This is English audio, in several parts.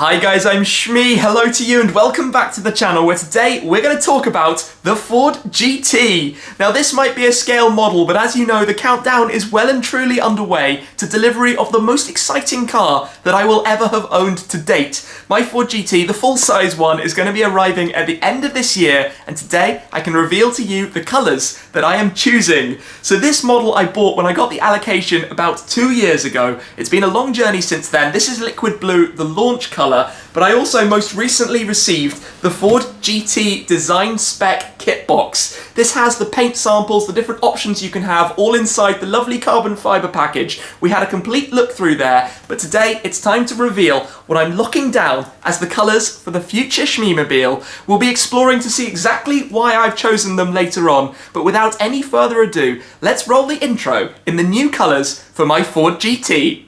Hi guys, I'm Shmee, hello to you and welcome back to the channel where today we're going to talk about the Ford GT. Now this might be a scale model, but as you know the countdown is well and truly underway to delivery of the most exciting car that I will ever have owned to date. My Ford GT, the full-size one, is going to be arriving at the end of this year, and today I can reveal to you the colours that I am choosing. So this model I bought when I got the allocation about 2 years ago. It's been a long journey since then. This is liquid blue, the launch colour, but I also most recently received the Ford GT Design Spec kit box. This has the paint samples, the different options you can have, all inside the lovely carbon fibre package. We had a complete look through there, but today it's time to reveal what I'm locking down as the colours for the future Shmeemobile. We'll be exploring to see exactly why I've chosen them later on, but without any further ado, let's roll the intro in the new colours for my Ford GT.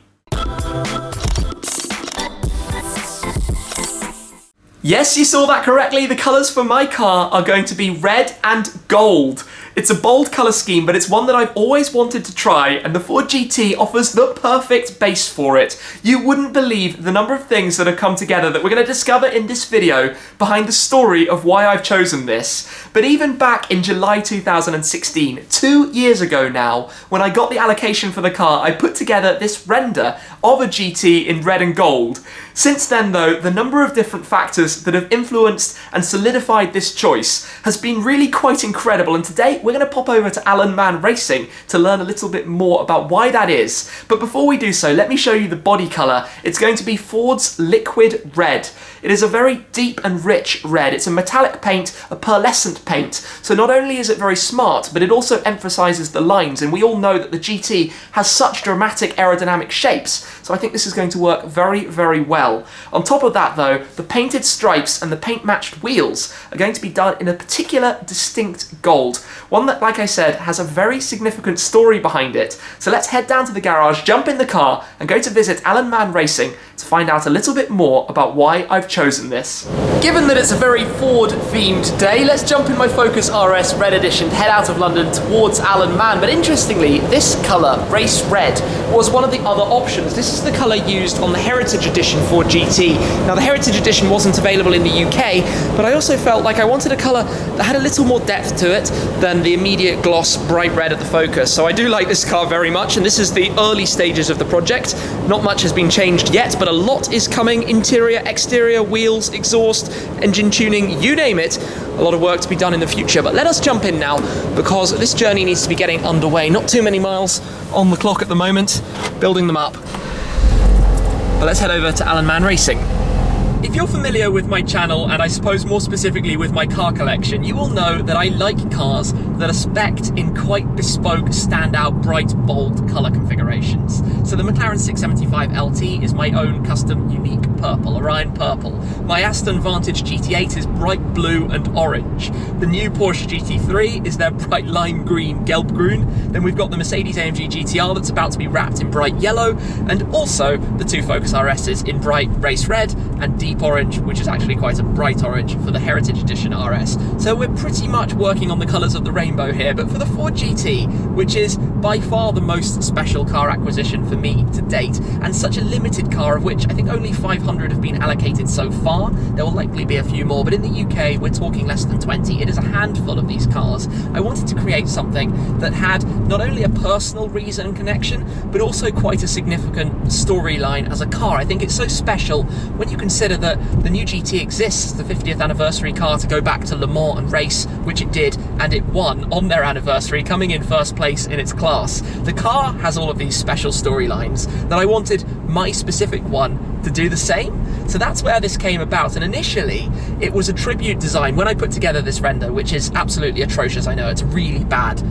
Yes, you saw that correctly. The colours for my car are going to be red and gold. It's a bold colour scheme, but it's one that I've always wanted to try, and the Ford GT offers the perfect base for it. You wouldn't believe the number of things that have come together that we're going to discover in this video behind the story of why I've chosen this. But even back in July 2016, 2 years ago now, when I got the allocation for the car, I put together this render of a GT in red and gold. Since then though, the number of different factors that have influenced and solidified this choice has been really quite incredible, and today we're going to pop over to Alan Mann Racing to learn a little bit more about why that is. But before we do so, let me show you the body colour. It's going to be Ford's liquid red. It is a very deep and rich red. It's a metallic paint, a pearlescent paint. So not only is it very smart, but it also emphasises the lines, and we all know that the GT has such dramatic aerodynamic shapes, so I think this is going to work very, very well. On top of that though, the painted stripes and the paint matched wheels are going to be done in a particular distinct gold. One that, like I said, has a very significant story behind it. So let's head down to the garage, jump in the car, and go to visit Alan Mann Racing to find out a little bit more about why I've chosen this. Given that it's a very Ford-themed day, let's jump in my Focus RS Red Edition, head out of London towards Alan Mann. But interestingly, this colour, Race Red, was one of the other options. This is the colour used on the Heritage Edition Ford GT. Now, the Heritage Edition wasn't available in the UK, but I also felt like I wanted a colour that had a little more depth to it than the immediate gloss bright red at the Focus. So I do like this car very much, and this is the early stages of the project. Not much has been changed yet, but a lot is coming. Interior, exterior, wheels, exhaust, engine tuning, you name it. A lot of work to be done in the future, but let us jump in now because this journey needs to be getting underway. Not too many miles on the clock at the moment, building them up. But let's head over to Alan Mann Racing. If you're familiar with my channel, and I suppose more specifically with my car collection, you will know that I like cars that are specced in quite bespoke, standout, bright, bold colour configurations. So the McLaren 675 LT is my own custom, unique purple, Orion purple. My Aston Vantage GT8 is bright blue and orange. The new Porsche GT3 is their bright lime green, gelb-grün. Then we've got the Mercedes-AMG GTR that's about to be wrapped in bright yellow, and also the two Focus RSs in bright race red and deep orange, which is actually quite a bright orange for the Heritage Edition RS. So we're pretty much working on the colours of the rainbow here, but for the Ford GT, which is by far the most special car acquisition for me to date, and such a limited car of which I think only 500 have been allocated so far, there will likely be a few more, but in the UK we're talking less than 20. It is a handful of these cars. I wanted to create something that had not only a personal reason and connection, but also quite a significant storyline as a car. I think it's so special when you consider that the new GT exists, the 50th anniversary car, to go back to Le Mans and race, which it did, and it won on their anniversary, coming in first place in its class. The car has all of these special storylines that I wanted my specific one to do the same. So that's where this came about, and initially it was a tribute design when I put together this render, which is absolutely atrocious. I know it's really bad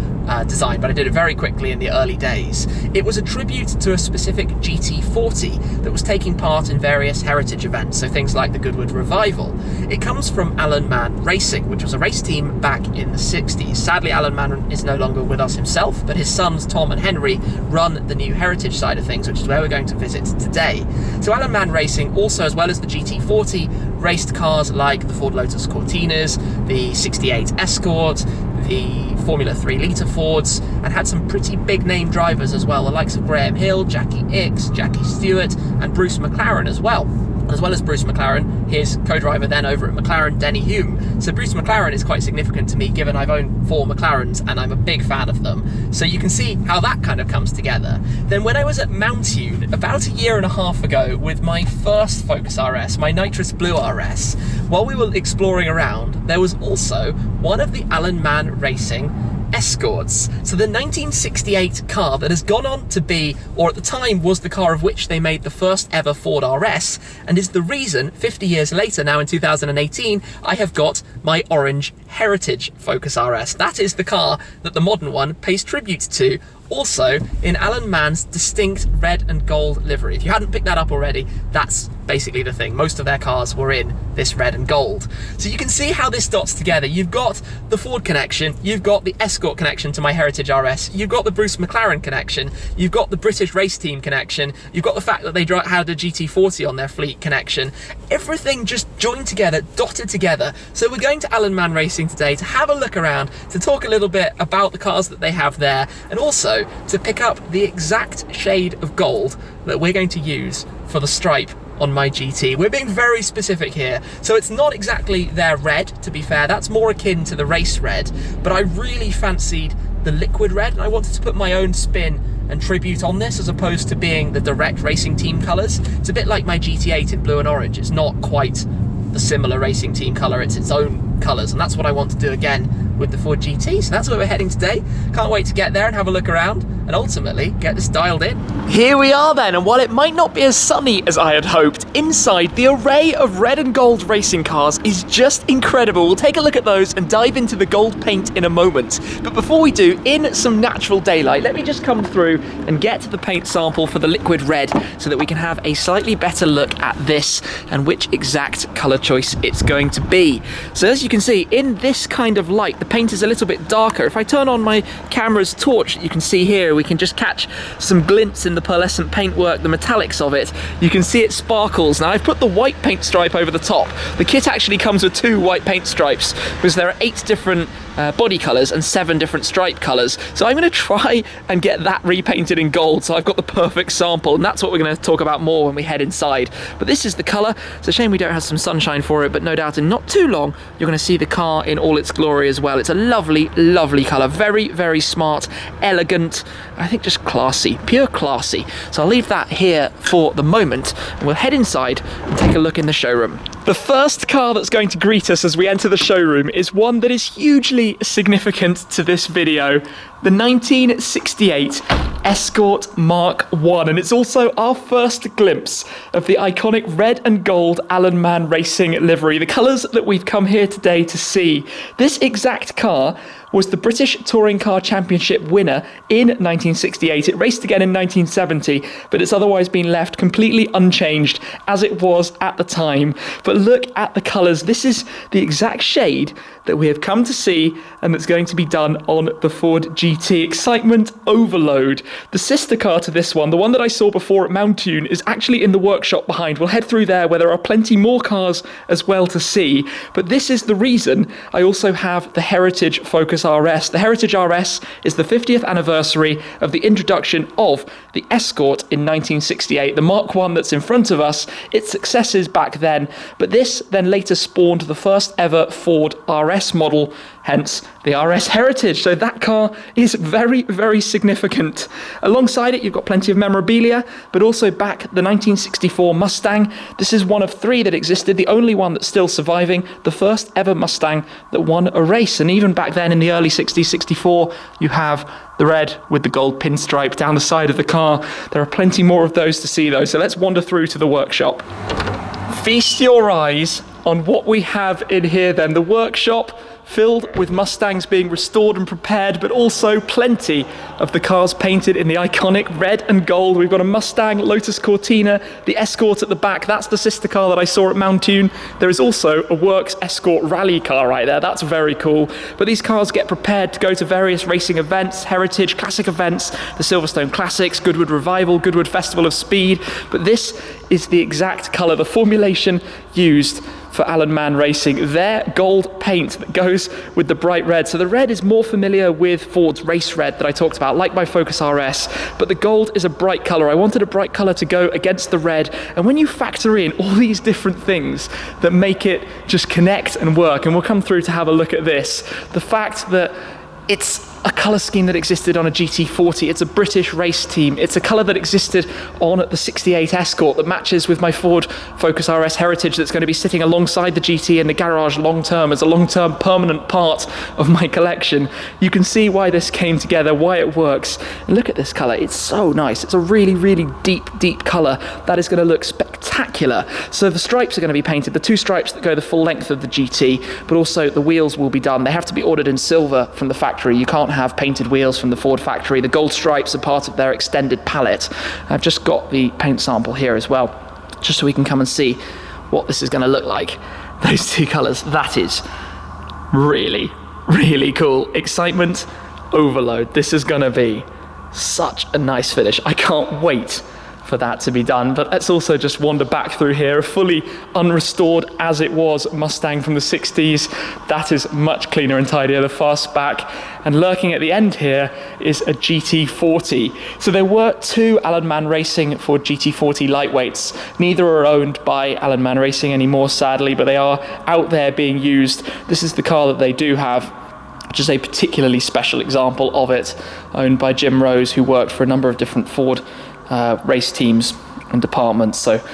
design, but I did it very quickly in the early days. It was a tribute to a specific GT40 that was taking part in various heritage events, so things like the Goodwood Revival. It comes from Alan Mann Racing, which was a race team back in the 60s. Sadly, Alan Mann is no longer with us himself, but his sons Tom and Henry run the new heritage side of things, which is where we're going to visit today. So Alan Mann Racing also, as well as the GT40, raced cars like the Ford Lotus Cortinas, the 68 Escort, the Formula 3 litre Fords, and had some pretty big name drivers as well, the likes of Graham Hill, Jackie Ickx, Jackie Stewart, and Bruce McLaren as well. as well as Bruce McLaren, his co-driver then over at McLaren, Denny Hume. So Bruce McLaren is quite significant to me, given I've owned 4 McLarens and I'm a big fan of them. So you can see how that kind of comes together. Then when I was at Mountune about a year and a half ago with my first Focus RS, my Nitrous Blue RS, while we were exploring around, there was also one of the Alan Mann Racing Escorts. So the 1968 car that has gone on to be, or at the time was the car of which they made the first ever Ford RS, and is the reason 50 years later, now in 2018, I have got my orange Heritage Focus RS. That is the car that the modern one pays tribute to, also in Alan Mann's distinct red and gold livery. If you hadn't picked that up already, that's basically the thing. Most of their cars were in this red and gold. So you can see how this dots together. You've got the Ford connection, you've got the Escort connection to my Heritage RS, you've got the Bruce McLaren connection, you've got the British race team connection, you've got the fact that they had a GT40 on their fleet connection. Everything just joined together, dotted together. So we're going to Alan Mann Racing today to have a look around, to talk a little bit about the cars that they have there, and also to pick up the exact shade of gold that we're going to use for the stripe on my GT. We're being very specific here, so it's not exactly their red, to be fair. That's more akin to the race red, but I really fancied the liquid red, and I wanted to put my own spin and tribute on this, as opposed to being the direct racing team colours. It's a bit like my GT8 in blue and orange. It's not quite the similar racing team colour, it's its own colours, and that's what I want to do again with the Ford GT. So that's where we're heading today. Can't wait to get there and have a look around and ultimately get this dialed in. Here we are then, and while it might not be as sunny as I had hoped, inside the array of red and gold racing cars is just incredible. We'll take a look at those and dive into the gold paint in a moment. But before we do, in some natural daylight, let me just come through and get the paint sample for the liquid red so that we can have a slightly better look at this and which exact colour choice it's going to be. So as you can see, in this kind of light, the paint is a little bit darker. If I turn on my camera's torch, you can see here, we can just catch some glints in the pearlescent paintwork, the metallics of it. You can see it sparkles. Now I've put the white paint stripe over the top. The kit actually comes with 2 white paint stripes because there are 8 different body colours and 7 different stripe colours. So I'm going to try and get that repainted in gold, so I've got the perfect sample, and that's what we're going to talk about more when we head inside. But this is the colour. It's a shame we don't have some sunshine for it, but no doubt in not too long you're going to see the car in all its glory as well. It's a lovely, lovely colour. Very, very smart, elegant, I think just classy, pure classy. So I'll leave that here for the moment, and we'll head inside and take a look in the showroom. The first car that's going to greet us as we enter the showroom is one that is hugely significant to this video, the 1968 Escort Mark I, and it's also our first glimpse of the iconic red and gold Alan Mann Racing livery, the colours that we've come here today to see. This exact car was the British Touring Car Championship winner in 1968. It raced again in 1970, but it's otherwise been left completely unchanged as it was at the time. But look at the colours. This is the exact shade that we have come to see and that's going to be done on the Ford GT. Excitement overload. The sister car to this one, the one that I saw before at Mountune, is actually in the workshop behind. We'll head through there where there are plenty more cars as well to see. But this is the reason I also have the Heritage Focus RS. The Heritage RS is the 50th anniversary of the introduction of the Escort in 1968. The Mark I that's in front of us, its successes back then, but this then later spawned the first ever Ford RS model, hence the RS Heritage. So that car is very, very significant. Alongside it, you've got plenty of memorabilia, but also back the 1964 Mustang. This is one of 3 that existed, the only one that's still surviving, the first ever Mustang that won a race. And even back then in the early 60s, 64, you have the red with the gold pinstripe down the side of the car. There are plenty more of those to see though, so let's wander through to the workshop. Feast your eyes on what we have in here then. The workshop filled with Mustangs being restored and prepared, but also plenty of the cars painted in the iconic red and gold. We've got a Mustang, Lotus Cortina, the Escort at the back. That's the sister car that I saw at Mountune. There is also a Works Escort rally car right there. That's very cool. But these cars get prepared to go to various racing events, heritage, classic events, the Silverstone Classics, Goodwood Revival, Goodwood Festival of Speed. But this is the exact colour, the formulation used for Alan Mann Racing, their gold paint that goes with the bright red. So the red is more familiar with Ford's race red that I talked about, like my Focus RS, but the gold is a bright colour. I wanted a bright colour to go against the red, and when you factor in all these different things that make it just connect and work, and we'll come through to have a look at this, the fact that it's a colour scheme that existed on a GT40. It's a British race team. It's a colour that existed on the 68 Escort that matches with my Ford Focus RS Heritage that's going to be sitting alongside the GT in the garage long term as a long-term permanent part of my collection. You can see why this came together, why it works. And look at this colour. It's so nice. It's a really, really deep colour that is going to look spectacular. So the stripes are going to be painted, the 2 stripes that go the full length of the GT, but also the wheels will be done. They have to be ordered in silver from the factory. You can't have painted wheels from the Ford factory. The gold stripes are part of their extended palette. I've just got the paint sample here as well, just so we can come and see what this is going to look like. Those 2 colours, that is really, really cool. Excitement overload. This is going to be such a nice finish. I can't wait for that to be done. But let's also just wander back through here. A fully unrestored as it was Mustang from the 60s. That is much cleaner and tidier, the fastback. And lurking at the end here is a GT40. So there were 2 Alan Mann Racing Ford GT40 lightweights. Neither are owned by Alan Mann Racing anymore, sadly, but they are out there being used. This is the car that they do have, which is a particularly special example of it, owned by Jim Rose, who worked for a number of different Ford race teams and departments. So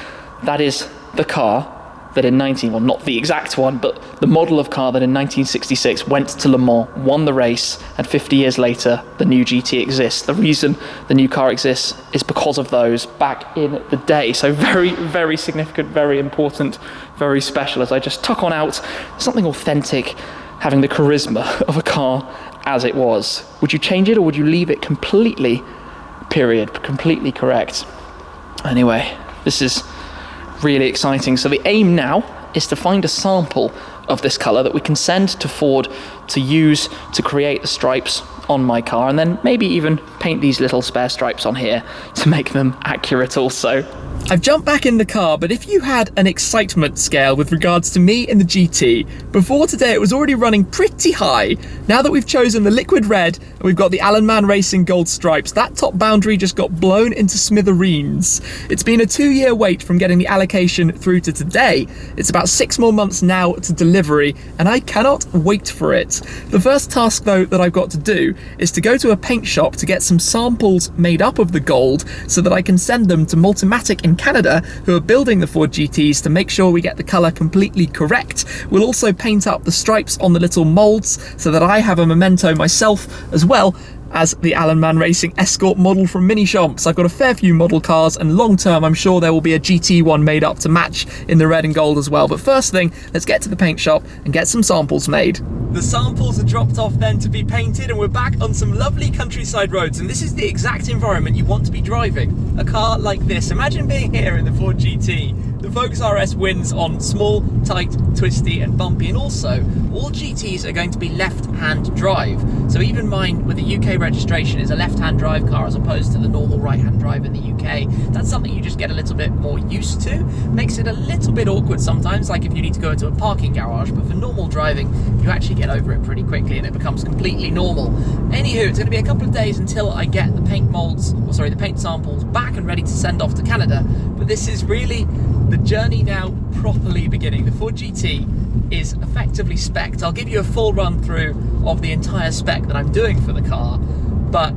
that is the car that in well, not the exact one, but the model of car that in 1966 went to Le Mans, won the race, and 50 years later the new GT exists. The reason the new car exists is because of those back in the day. So very, very significant, very important, very special. As I just tuck on out, something authentic, having the charisma of a car as it was. Would you change it, or would you leave it completely completely correct? Anyway, this is really exciting. So the aim now is to find a sample of this colour that we can send to Ford to use to create the stripes on my car, and then maybe even paint these little spare stripes on here to make them accurate also. I've jumped back in the car, but if you had an excitement scale with regards to me in the GT, before today it was already running pretty high. Now that we've chosen the liquid red and we've got the Alan Mann Racing gold stripes, that top boundary just got blown into smithereens. It's been a 2-year wait from getting the allocation through to today. It's about 6 more months now to delivery, and I cannot wait for it. The first task though that I've got to do is to go to a paint shop to get some samples made up of the gold so that I can send them to Multimatic in Canada, who are building the Ford GTs, to make sure we get the colour completely correct. We'll also paint up the stripes on the little moulds so that I have a memento myself, as well as the Alan Mann Racing Escort model from Mini Shomps. I've got a fair few model cars, and long term I'm sure there will be a GT one made up to match in the red and gold as well. But first thing, let's get to the paint shop and get some samples made. The samples are dropped off then to be painted, and we're back on some lovely countryside roads, and this is the exact environment you want to be driving. A car like this. Imagine being here in the Ford GT. The Focus RS wins on small, tight, twisty and bumpy, and also all GTs are going to be left-hand drive. So even mine with a UK registration is a left-hand drive car as opposed to the normal right-hand drive in the UK. That's something you just get a little bit more used to. Makes it a little bit awkward sometimes, like if you need to go into a parking garage, but for normal driving you actually get over it pretty quickly and it becomes completely normal. Anywho, it's going to be a couple of days until I get the paint molds, or sorry, the paint samples back and ready to send off to Canada, but this is really the journey now properly beginning. The Ford GT is effectively spec'd. I'll give you a full run through of the entire spec that I'm doing for the car, but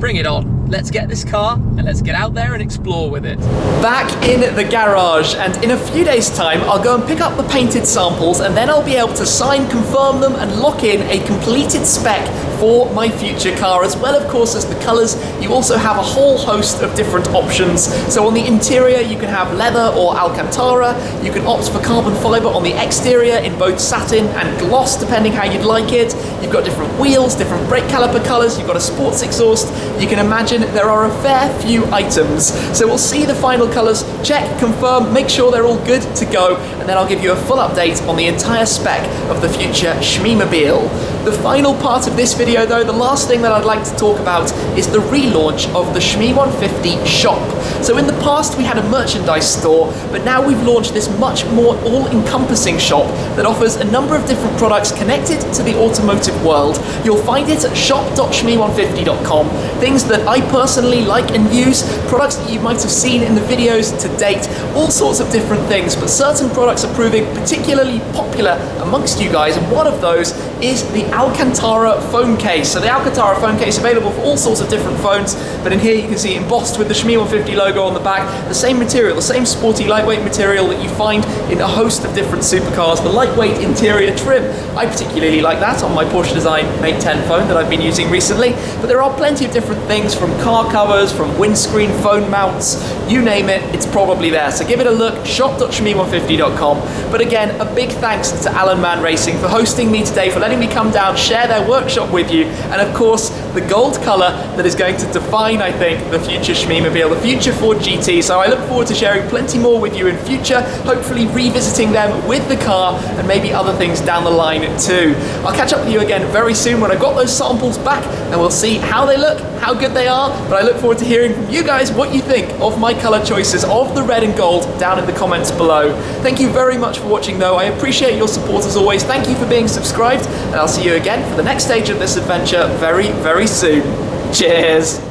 bring it on. Let's get this car and let's get out there and explore with it. Back in the garage, and in a few days time I'll go and pick up the painted samples, and then I'll be able to sign, confirm them and lock in a completed spec for my future car, as well of course as the colours. You also have a whole host of different options. So on the interior you can have leather or Alcantara, you can opt for carbon fibre on the exterior in both satin and gloss depending how you'd like it. You've got different wheels, different brake caliper colours, you've got a sports exhaust. You can imagine there are a fair few items. So we'll see the final colours check, confirm, make sure they're all good to go, and then I'll give you a full update on the entire spec of the future Shmeemobile. The final part of this video though, the last thing that I'd like to talk about is the relaunch of the Shmee 150 shop. So in the past we had a merchandise store, but now we've launched this much more all-encompassing shop that offers a number of different products connected to the automotive world. You'll find it at shop.shmee150.com. Things that I personally like and use, products that you might have seen in the videos to date, all sorts of different things, but certain products are proving particularly popular amongst you guys, and one of those is the Alcantara phone case. So the Alcantara phone case available for all sorts of different phones, but in here you can see embossed with the Shmee 150 logo on the back, the same material, the same sporty lightweight material that you find in a host of different supercars, the lightweight interior trim. I particularly like that on my Porsche Design Mate 10 phone that I've been using recently, but there are plenty of different things, from car covers, from windscreen phone mounts, you name it, it's probably there. So give it a look, shop.shmee150.com. But again, a big thanks to Alan Mann Racing for hosting me today, for letting me come down, share their workshop with you, and of course, the gold colour that is going to define, I think, the future Shmeemobile, the future Ford GT. So I look forward to sharing plenty more with you in future, hopefully revisiting them with the car and maybe other things down the line too. I'll catch up with you again very soon when I've got those samples back and we'll see how they look, how good they are, but I look forward to hearing from you guys what you think of my colour choices of the red and gold down in the comments below. Thank you very much for watching though, I appreciate your support as always, thank you for being subscribed, and I'll see you again for the next stage of this adventure very, very soon. Cheers!